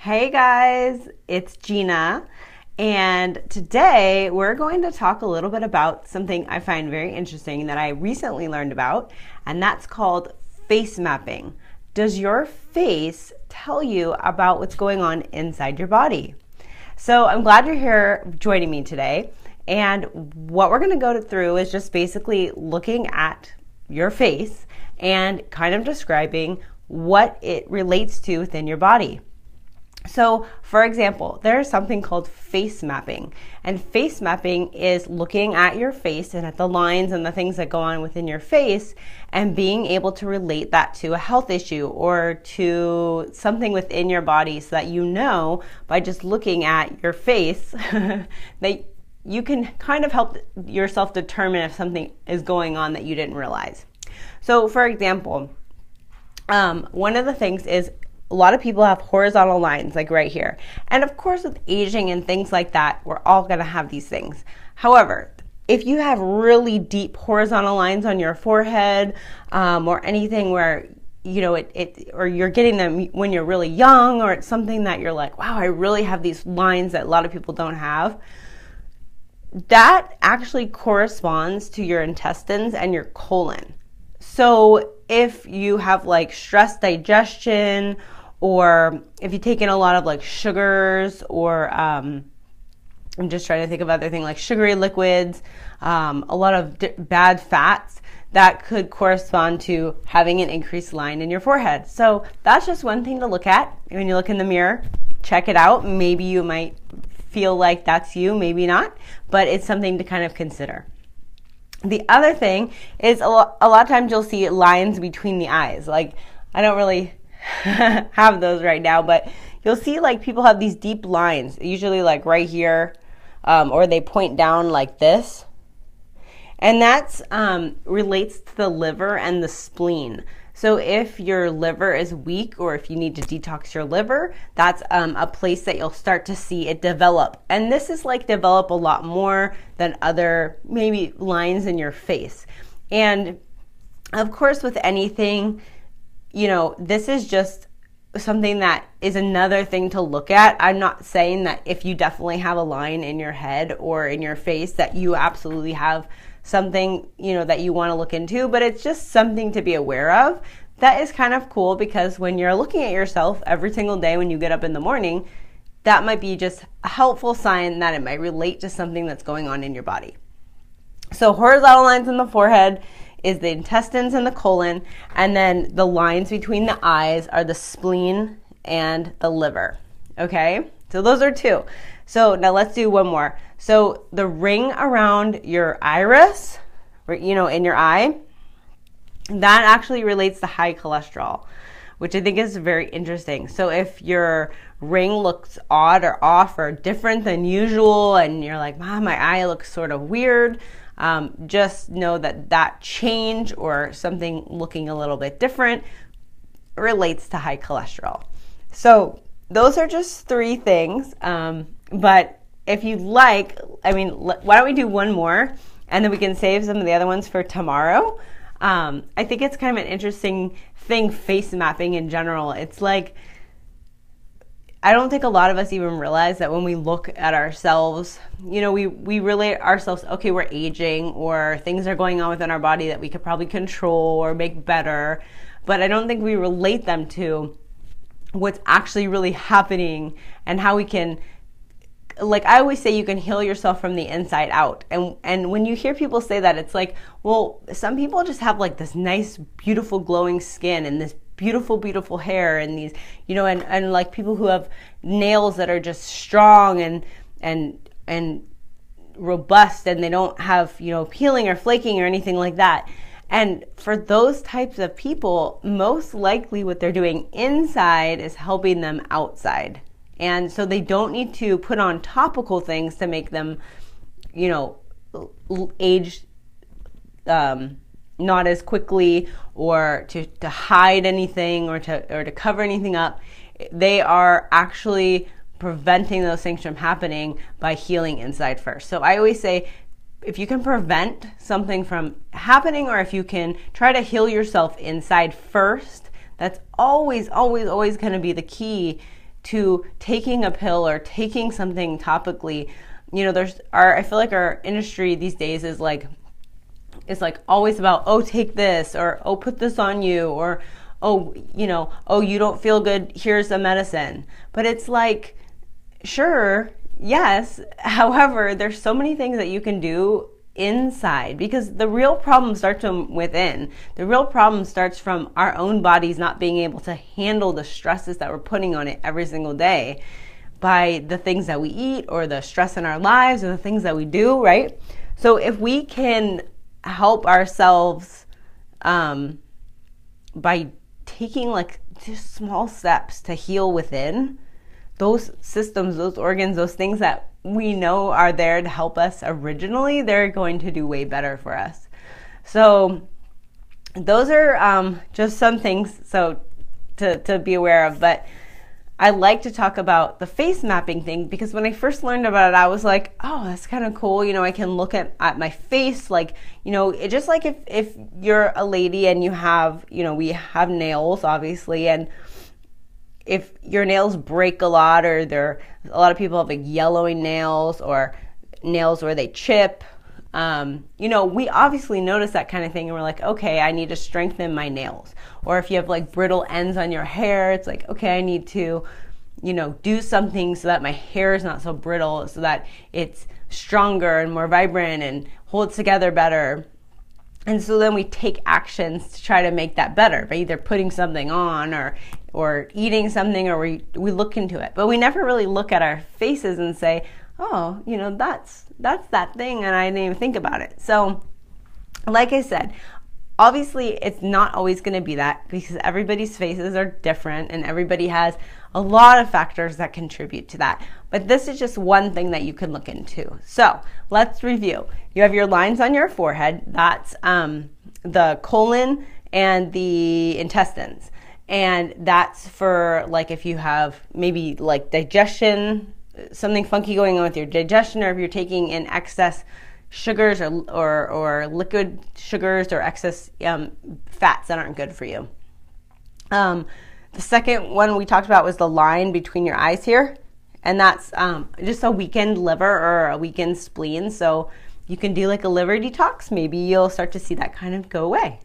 Hey guys, it's Gina, and today we're going to talk a little bit about something I find very interesting that I recently learned about, and that's called face mapping. Does your face tell you about what's going on inside your body? So I'm glad you're here joining me today, and what we're going to go through is just basically looking at your face and kind of describing what it relates to within your body. So, for example, there's something called face mapping, and face mapping is looking at your face and at the lines and the things that go on within your face and being able to relate that to a health issue or to something within your body so that you know by just looking at your face that you can kind of help yourself determine if something is going on that you didn't realize. So, for example, one of the things is a lot of people have horizontal lines like right here. And of course, with aging and things like that, we're all going to have these things. However, if you have really deep horizontal lines on your forehead or anything where, you know, or you're getting them when you're really young, or it's something that you're like, wow, I really have these lines that a lot of people don't have, that actually corresponds to your intestines and your colon. So if you have like stress digestion, or if you take in a lot of like sugars, or I'm just trying to think of other things like sugary liquids, a lot of bad fats, that could correspond to having an increased line in your forehead. So that's just one thing to look at. When you look in the mirror, check it out. Maybe you might feel like that's you, maybe not, but it's something to kind of consider. The other thing is a lot of times you'll see lines between the eyes. Like, I don't really have those right now, but you'll see like people have these deep lines, usually like right here, or they point down like this. And that's relates to the liver and the spleen. So if your liver is weak, or if you need to detox your liver, that's a place that you'll start to see it develop. And this is like develop a lot more than other maybe lines in your face. And of course, with anything, you know, this is just something that is another thing to look at. I'm not saying that if you definitely have a line in your head or in your face that you absolutely have something, you know, that you want to look into, but it's just something to be aware of. That is kind of cool, because when you're looking at yourself every single day when you get up in the morning, that might be just a helpful sign that it might relate to something that's going on in your body. So horizontal lines in the forehead is the intestines and the colon, and then the lines between the eyes are the spleen and the liver. Okay, so those are two. So now let's do one more. So the ring around your iris, you know, in your eye, that actually relates to high cholesterol, which I think is very interesting. So if your ring looks odd or off or different than usual, and you're like, wow, my eye looks sort of weird, just know that that change or something looking a little bit different relates to high cholesterol. So those are just three things. But if you'd like, I mean, why don't we do one more, and then we can save some of the other ones for tomorrow. I think it's kind of an interesting thing, face mapping in general. It's like, I don't think a lot of us even realize that when we look at ourselves, you know, we relate ourselves, okay, we're aging, or things are going on within our body that we could probably control or make better, but I don't think we relate them to what's actually really happening and how we can, like I always say, you can heal yourself from the inside out. And when you hear people say that, it's like, well, some people just have like this nice, beautiful, glowing skin and this beautiful, beautiful hair, and these, you know, and like people who have nails that are just strong and robust, and they don't have, you know, peeling or flaking or anything like that. And for those types of people, most likely what they're doing inside is helping them outside. And so they don't need to put on topical things to make them, you know, age not as quickly, or to hide anything, or to cover anything up. They are actually preventing those things from happening by healing inside first. So I always say, if you can prevent something from happening, or if you can try to heal yourself inside first, that's always, always, always going to be the key to taking a pill or taking something topically. You know, I feel like our industry these days is like always about, oh, take this, or oh, put this on you, or oh, you know, oh, you don't feel good, here's a medicine. But it's like, sure, yes. However, there's so many things that you can do inside, because the real problem starts from within. The real problem starts from our own bodies not being able to handle the stresses that we're putting on it every single day by the things that we eat, or the stress in our lives, or the things that we do, right? So if we can help ourselves by taking like just small steps to heal within, those systems, those organs, those things that we know are there to help us originally, they're going to do way better for us. So those are just some things to be aware of. But I like to talk about the face mapping thing, because when I first learned about it, I was like, oh, that's kind of cool. You know, I can look at my face, like, you know, it just like if you're a lady and you have, you know, we have nails, obviously, and if your nails break a lot, or a lot of people have like yellowing nails, or nails where they chip, you know, we obviously notice that kind of thing, and we're like, okay, I need to strengthen my nails. Or if you have like brittle ends on your hair, it's like, okay, I need to, you know, do something so that my hair is not so brittle, so that it's stronger and more vibrant and holds together better. And so then we take actions to try to make that better by either putting something on, or eating something, or we look into it. But we never really look at our faces and say, oh, you know, that's that thing, and I didn't even think about it. So like I said, obviously it's not always going to be that, because everybody's faces are different and everybody has a lot of factors that contribute to that. But this is just one thing that you can look into. So let's review. You have your lines on your forehead. That's the colon and the intestines. And that's for like if you have maybe like digestion, something funky going on with your digestion, or if you're taking in excess sugars or liquid sugars, or excess fats that aren't good for you. The second one we talked about was the line between your eyes here, and that's just a weakened liver or a weakened spleen. So you can do like a liver detox. Maybe you'll start to see that kind of go away.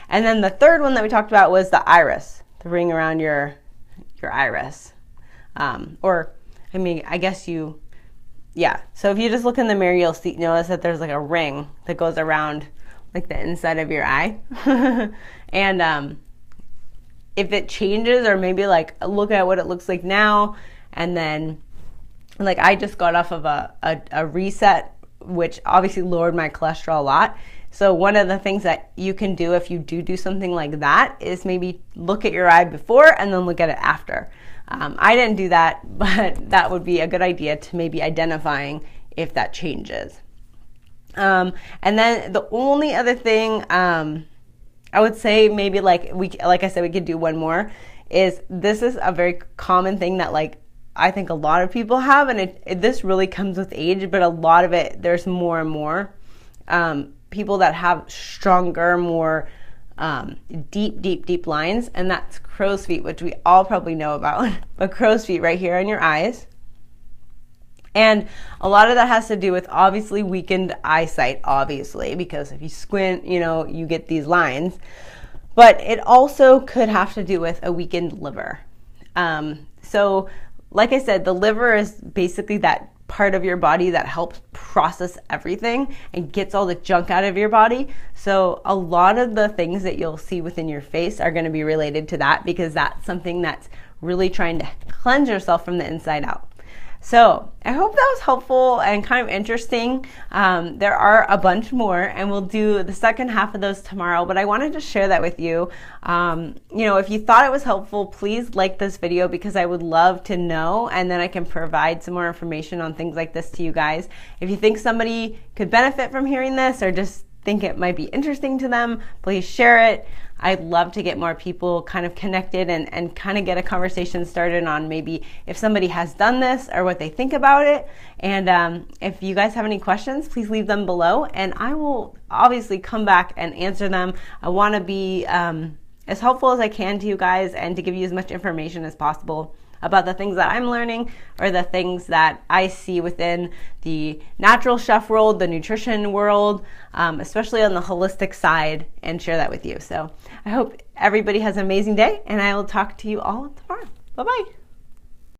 And then the third one that we talked about was the iris, the ring around your iris. Yeah. So if you just look in the mirror, you'll notice that there's like a ring that goes around like the inside of your eye. And if it changes, or maybe like look at what it looks like now, and then like I just got off of a reset, which obviously lowered my cholesterol a lot. So one of the things that you can do if you do something like that is maybe look at your eye before and then look at it after. I didn't do that, but that would be a good idea to maybe identifying if that changes. And then the only other thing I would say, maybe like I said, we could do one more, is this is a very common thing that like I think a lot of people have, and this really comes with age, but a lot of it, there's more and more people that have stronger, more deep lines, and that's crow's feet, which we all probably know about. But crow's feet right here on your eyes. And a lot of that has to do with obviously weakened eyesight, obviously, because if you squint, you know, you get these lines. But it also could have to do with a weakened liver. So like I said, the liver is basically that part of your body that helps process everything and gets all the junk out of your body. So a lot of the things that you'll see within your face are going to be related to that, because that's something that's really trying to cleanse yourself from the inside out. So I hope that was helpful and kind of interesting. There are a bunch more, and we'll do the second half of those tomorrow, but I wanted to share that with you. You know, if you thought it was helpful, please like this video, because I would love to know, and then I can provide some more information on things like this to you guys. If you think somebody could benefit from hearing this, or just think it might be interesting to them, please share it. I'd love to get more people kind of connected and kind of get a conversation started on maybe if somebody has done this or what they think about it. And if you guys have any questions, please leave them below, and I will obviously come back and answer them. I want to be as helpful as I can to you guys and to give you as much information as possible about the things that I'm learning or the things that I see within the natural chef world, the nutrition world, especially on the holistic side, and share that with you. So I hope everybody has an amazing day, and I will talk to you all tomorrow. Bye-bye.